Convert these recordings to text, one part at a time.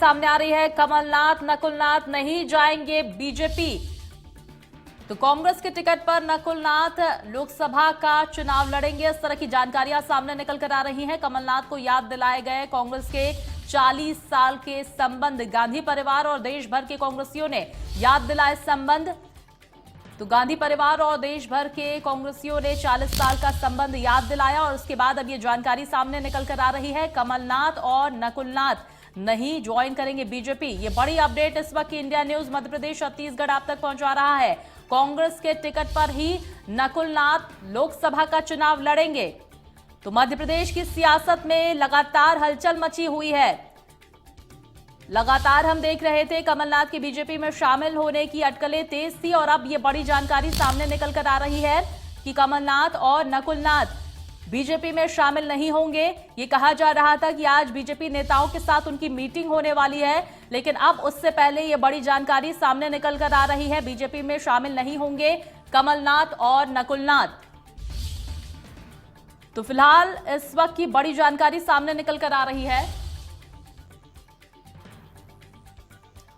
सामने आ रही है, कमलनाथ नकुलनाथ नहीं जाएंगे बीजेपी। तो कांग्रेस के टिकट पर नकुलनाथ लोकसभा का चुनाव लड़ेंगे, इस तरह की जानकारियां सामने निकल कर आ रही हैं। कमलनाथ को याद दिलाए गए कांग्रेस के 40 साल के संबंध, गांधी परिवार और देश भर के कांग्रेसियों ने याद दिलाए संबंध। तो गांधी परिवार और देश भर के कांग्रेसियों ने 40 साल का संबंध याद दिलाया और उसके बाद अब ये जानकारी सामने निकल कर आ रही है, कमलनाथ और नकुलनाथ नहीं ज्वाइन करेंगे बीजेपी। ये बड़ी अपडेट इस वक्त की इंडिया न्यूज मध्य प्रदेश छत्तीसगढ़ आप तक पहुंचा रहा है। कांग्रेस के टिकट पर ही नकुलनाथ लोकसभा का चुनाव लड़ेंगे। तो मध्य प्रदेश की सियासत में लगातार हलचल मची हुई है। लगातार हम देख रहे थे कमलनाथ की बीजेपी में शामिल होने की अटकलें तेज थी और अब ये बड़ी जानकारी सामने निकल कर आ रही है कि कमलनाथ और नकुलनाथ बीजेपी में शामिल नहीं होंगे। ये कहा जा रहा था कि आज बीजेपी नेताओं के साथ उनकी मीटिंग होने वाली है, लेकिन अब उससे पहले ये बड़ी जानकारी सामने निकल कर आ रही है, बीजेपी में शामिल नहीं होंगे कमलनाथ और नकुलनाथ। तो फिलहाल इस वक्त की बड़ी जानकारी सामने निकल कर आ रही है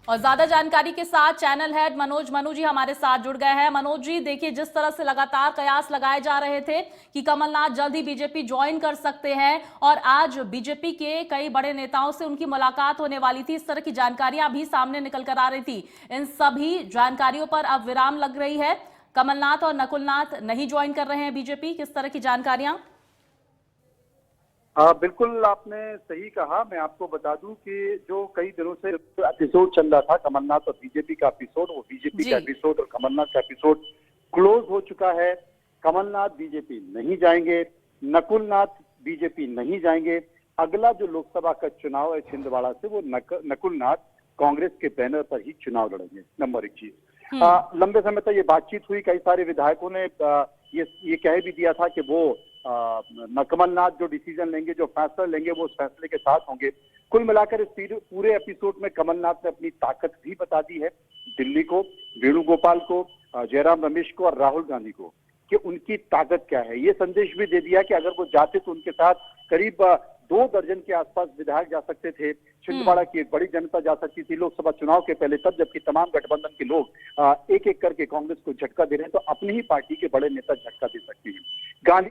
और ज्यादा जानकारी के साथ चैनल हेड मनोज मनु जी हमारे साथ जुड़ गए हैं। मनोज जी, देखिए जिस तरह से लगातार कयास लगाए जा रहे थे कि कमलनाथ जल्द ही बीजेपी ज्वाइन कर सकते हैं और आज बीजेपी के कई बड़े नेताओं से उनकी मुलाकात होने वाली थी, इस तरह की जानकारियां भी सामने निकल कर आ रही थी। इन सभी जानकारियों पर अब विराम लग रही है, कमलनाथ और नकुलनाथ नहीं ज्वाइन कर रहे हैं बीजेपी, किस तरह की जानकारियां? बिल्कुल आपने सही कहा। मैं आपको बता दूं कि जो कई दिनों से एपिसोड चल रहा था कमलनाथ और बीजेपी का एपिसोड, वो बीजेपी का एपिसोड और कमलनाथ का एपिसोड क्लोज हो चुका है। कमलनाथ बीजेपी नहीं जाएंगे, नकुलनाथ बीजेपी नहीं जाएंगे। अगला जो लोकसभा का चुनाव है छिंदवाड़ा से, वो नकुलनाथ कांग्रेस के बैनर पर ही चुनाव लड़ेंगे। नंबर एक चीज, लंबे समय तक ये बातचीत हुई, कई सारे विधायकों ने ये कह भी दिया था कि वो कमलनाथ जो डिसीजन लेंगे, जो फैसला लेंगे, वो उस फैसले के साथ होंगे। कुल मिलाकर इस पूरे एपिसोड में कमलनाथ ने अपनी ताकत भी बता दी है दिल्ली को, वेणुगोपाल को, जयराम रमेश को और राहुल गांधी को कि उनकी ताकत क्या है। ये संदेश भी दे दिया कि अगर वो जाते तो उनके साथ करीब 2 दर्जन के आसपास विधायक जा सकते थे, छिंदवाड़ा की एक बड़ी जनता जा सकती थी लोकसभा चुनाव के पहले, तब जबकि तमाम गठबंधन के लोग एक एक करके कांग्रेस को झटका दे रहे हैं, तो अपनी ही पार्टी के बड़े नेता झटका दे सकते हैं। गांधी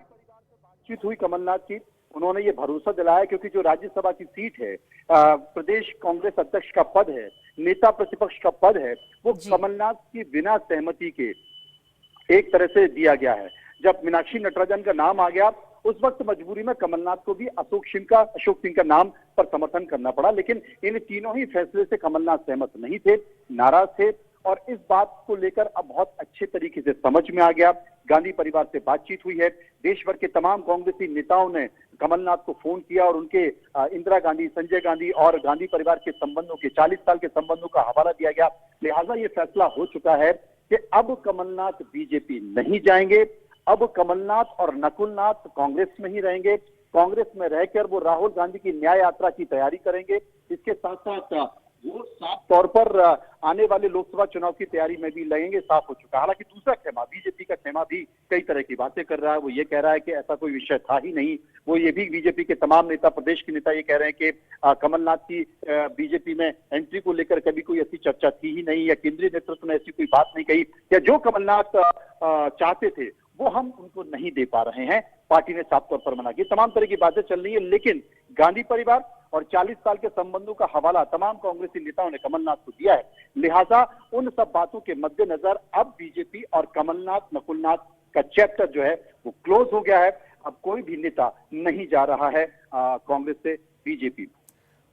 बातचीत हुई कमलनाथ की, उन्होंने ये भरोसा दिलाया क्योंकि जो राज्यसभा की सीट है, प्रदेश कांग्रेस अध्यक्ष का पद है, नेता प्रतिपक्ष का पद है, वो कमलनाथ की बिना सहमति के एक तरह से दिया गया है। जब मीनाक्षी नटराजन का नाम आ गया, उस वक्त मजबूरी में कमलनाथ को भी अशोक सिंह का नाम पर समर्थन करना पड़ा, लेकिन इन तीनों ही फैसले से कमलनाथ सहमत नहीं थे, नाराज थे और इस बात को लेकर अब बहुत अच्छे तरीके से समझ में आ गया। गांधी परिवार से बातचीत हुई है, देश भर के तमाम कांग्रेसी नेताओं ने कमलनाथ को फोन किया और उनके इंदिरा गांधी, संजय गांधी और गांधी परिवार के संबंधों के 40 साल के संबंधों का हवाला दिया गया। लिहाजा ये फैसला हो चुका है कि अब कमलनाथ बीजेपी नहीं जाएंगे, अब कमलनाथ और नकुलनाथ कांग्रेस में ही रहेंगे। कांग्रेस में रहकर वो राहुल गांधी की न्याय यात्रा की तैयारी करेंगे। इसके साथ साथ वो साफ तौर पर आने वाले लोकसभा चुनाव की तैयारी में भी लगेंगे, साफ हो चुका है। हालांकि दूसरा खेमा, बीजेपी का खेमा भी कई तरह की बातें कर रहा है। वो ये कह रहा है कि ऐसा कोई विषय था ही नहीं। वो ये भी बीजेपी के तमाम नेता, प्रदेश के नेता ये कह रहे हैं कि कमलनाथ की बीजेपी में एंट्री को लेकर कभी कोई ऐसी चर्चा थी ही नहीं, या केंद्रीय नेतृत्व ने ऐसी कोई बात नहीं कही, या जो कमलनाथ चाहते थे वो हम उनको नहीं दे पा रहे हैं, पार्टी ने साफ तौर पर मना की। तमाम तरह की बातें चल रही है, लेकिन गांधी परिवार और 40 साल के संबंधों का हवाला तमाम कांग्रेसी नेताओं ने कमलनाथ को दिया है। लिहाजा उन सब बातों के मद्देनजर अब बीजेपी और कमलनाथ नकुलनाथ का चैप्टर जो है वो क्लोज हो गया है। अब कोई भी नेता नहीं जा रहा है कांग्रेस से बीजेपी।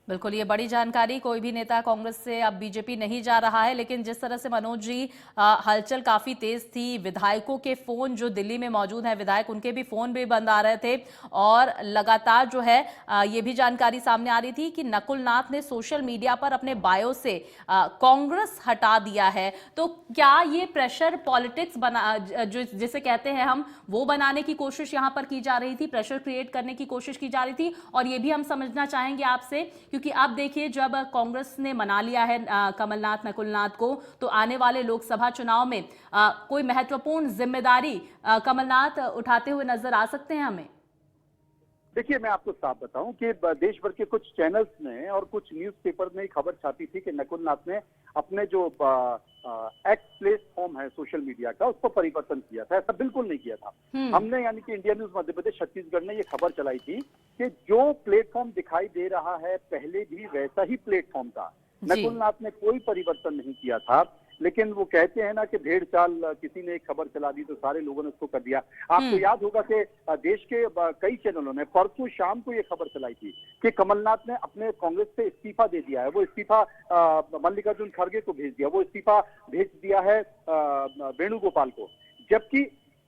बिल्कुल, ये बड़ी जानकारी, कोई भी नेता कांग्रेस से अब बीजेपी नहीं जा रहा है। लेकिन जिस तरह से मनोज जी हलचल काफी तेज थी, विधायकों के फोन जो दिल्ली में मौजूद हैं विधायक, उनके भी फोन भी बंद आ रहे थे और लगातार जो है ये भी जानकारी सामने आ रही थी कि नकुलनाथ ने सोशल मीडिया पर अपने बायो से कांग्रेस हटा दिया है। तो क्या ये प्रेशर पॉलिटिक्स बना, जो जिसे कहते हैं हम, वो बनाने की कोशिश यहाँ पर की जा रही थी, प्रेशर क्रिएट करने की कोशिश की जा रही थी? और ये भी हम समझना चाहेंगे आपसे, क्योंकि अब देखिए जब कांग्रेस ने मना लिया है कमलनाथ नकुलनाथ को, तो आने वाले लोकसभा चुनाव में कोई महत्वपूर्ण जिम्मेदारी कमलनाथ उठाते हुए नजर आ सकते हैं हमें? देखिए, मैं आपको साफ बताऊं कि देश भर के कुछ चैनल्स ने और कुछ न्यूज़पेपर ने खबर छापी थी कि नकुल नाथ ने अपने जो एक्स प्लेटफॉर्म है सोशल मीडिया का, उस पर परिवर्तन किया था। ऐसा बिल्कुल नहीं किया था। हम्म। हमने यानी कि इंडिया न्यूज मध्य प्रदेश छत्तीसगढ़ ने ये खबर चलाई थी कि जो प्लेटफॉर्म दिखाई दे रहा है पहले भी वैसा ही प्लेटफॉर्म था। जी। नकुल नाथ ने कोई परिवर्तन नहीं किया था। लेकिन वो कहते हैं ना कि भेड़ चाल, किसी ने एक खबर चला दी तो सारे लोगों ने उसको कर दिया। आपको याद होगा कि देश के कई चैनलों ने परसों शाम को ये खबर चलाई थी कि कमलनाथ ने अपने कांग्रेस से इस्तीफा दे दिया है। वो इस्तीफा मल्लिकार्जुन खड़गे को भेज दिया, वो इस्तीफा भेज दिया है वेणुगोपाल को। जबकि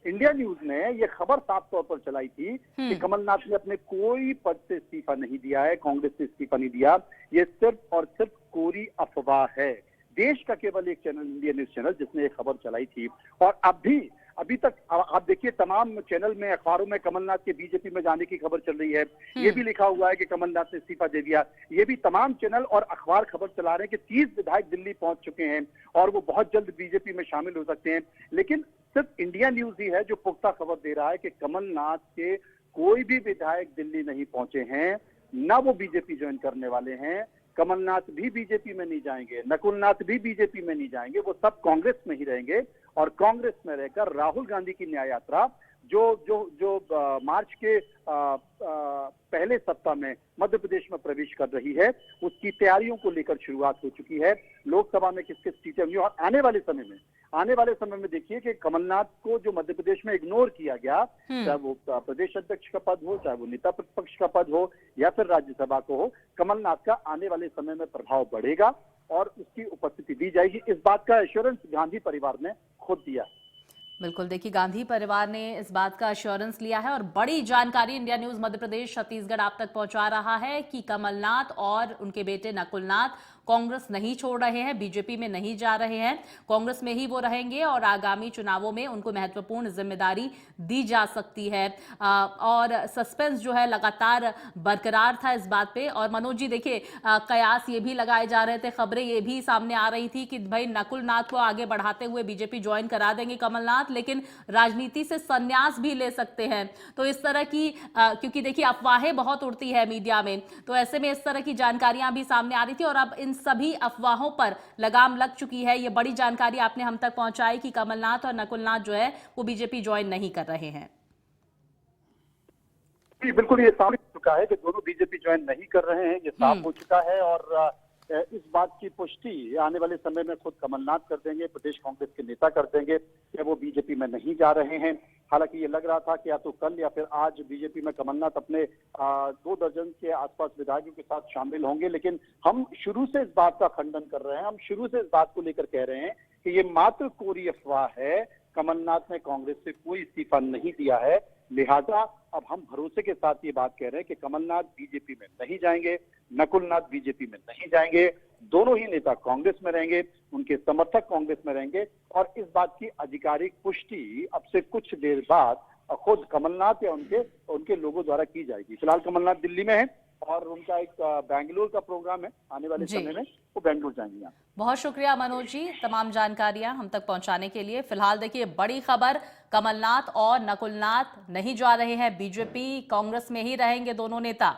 इंडिया न्यूज ने यह खबर साफ तौर पर चलाई थी कि कमलनाथ ने अपने कोई पद से इस्तीफा नहीं दिया है, कांग्रेस से इस्तीफा नहीं दिया। ये सिर्फ और सिर्फ कोरी अफवाह है। देश का केवल एक चैनल, इंडिया न्यूज चैनल, जिसने एक खबर चलाई थी। और अभी तक आप देखिए, तमाम चैनल में, अखबारों में कमलनाथ के बीजेपी में जाने की खबर चल रही है। ये भी लिखा हुआ है कि कमलनाथ ने इस्तीफा दे दिया। ये भी तमाम चैनल और अखबार खबर चला रहे हैं कि 30 विधायक दिल्ली पहुंच चुके हैं और वो बहुत जल्द बीजेपी में शामिल हो सकते हैं। लेकिन सिर्फ इंडिया न्यूज ही है जो पुख्ता खबर दे रहा है कि कमलनाथ के कोई भी विधायक दिल्ली नहीं पहुंचे हैं, ना वो बीजेपी ज्वाइन करने वाले हैं। कमलनाथ भी बीजेपी में नहीं जाएंगे, नकुलनाथ भी बीजेपी में नहीं जाएंगे। वो सब कांग्रेस में ही रहेंगे और कांग्रेस में रहकर राहुल गांधी की न्याय यात्रा जो मार्च के पहले सप्ताह में मध्य प्रदेश में प्रवेश कर रही है, उसकी तैयारियों को लेकर शुरुआत हो चुकी है। लोकसभा में किस किस सीटें होंगी और आने वाले समय में देखिए कि कमलनाथ को जो मध्य प्रदेश में इग्नोर किया गया, चाहे वो प्रदेश अध्यक्ष का पद हो, चाहे वो नेता प्रतिपक्ष का पद हो या फिर राज्यसभा को हो, कमलनाथ का आने वाले समय में प्रभाव बढ़ेगा और उसकी उपस्थिति दी जाएगी। इस बात का एश्योरेंस गांधी परिवार ने खुद दिया। बिल्कुल, देखिए गांधी परिवार ने इस बात का अश्योरेंस लिया है और बड़ी जानकारी इंडिया न्यूज मध्य प्रदेश छत्तीसगढ़ आप तक पहुंचा रहा है कि कमलनाथ और उनके बेटे नकुलनाथ कांग्रेस नहीं छोड़ रहे हैं, बीजेपी में नहीं जा रहे हैं, कांग्रेस में ही वो रहेंगे और आगामी चुनावों में उनको महत्वपूर्ण जिम्मेदारी दी जा सकती है। और सस्पेंस जो है लगातार बरकरार था इस बात पे। और मनोज जी देखिए, कयास ये भी लगाए जा रहे थे, खबरें ये भी सामने आ रही थी कि भाई नकुलनाथ को आगे बढ़ाते हुए बीजेपी ज्वाइन करा देंगे कमलनाथ, लेकिन राजनीति से संन्यास भी ले सकते हैं। तो इस तरह की क्योंकि देखिए अफवाहें बहुत उड़ती है मीडिया में, तो ऐसे में इस तरह की जानकारियां भी सामने आ रही थी और अब इन सभी अफवाहों पर लगाम लग चुकी है। ये बड़ी जानकारी आपने हम तक पहुंचाई कि कमलनाथ और नकुलनाथ जो है वो बीजेपी ज्वाइन नहीं कर रहे हैं। बिल्कुल, ये साफ हो चुका है कि दोनों बीजेपी ज्वाइन नहीं कर रहे हैं। ये साफ हो चुका है और इस बात की पुष्टि आने वाले समय में खुद कमलनाथ कर देंगे, प्रदेश कांग्रेस के नेता कर देंगे कि वो बीजेपी में नहीं जा रहे हैं। हालांकि ये लग रहा था कि या तो कल या फिर आज बीजेपी में कमलनाथ अपने 2 दर्जन के आसपास विधायकों के साथ शामिल होंगे। लेकिन हम शुरू से इस बात का खंडन कर रहे हैं, हम शुरू से इस बात को लेकर कह रहे हैं कि ये मात्र कोरी अफवाह है। कमलनाथ ने कांग्रेस से कोई इस्तीफा नहीं दिया है। लिहाजा अब हम भरोसे के साथ ये बात कह रहे हैं कि कमलनाथ बीजेपी में नहीं जाएंगे, नकुलनाथ बीजेपी में नहीं जाएंगे। दोनों ही नेता कांग्रेस में रहेंगे, उनके समर्थक कांग्रेस में रहेंगे और इस बात की आधिकारिक पुष्टि अब से कुछ देर बाद खुद कमलनाथ या उनके लोगों द्वारा की जाएगी। फिलहाल कमलनाथ दिल्ली में है और उनका एक बेंगलुरु का प्रोग्राम है, आने वाले समय में वो बेंगलुरु जाएंगे। बहुत शुक्रिया मनोज जी, तमाम जानकारियां हम तक पहुंचाने के लिए। फिलहाल देखिए बड़ी खबर, कमलनाथ और नकुलनाथ नहीं जा रहे हैं बीजेपी, कांग्रेस में ही रहेंगे दोनों नेता।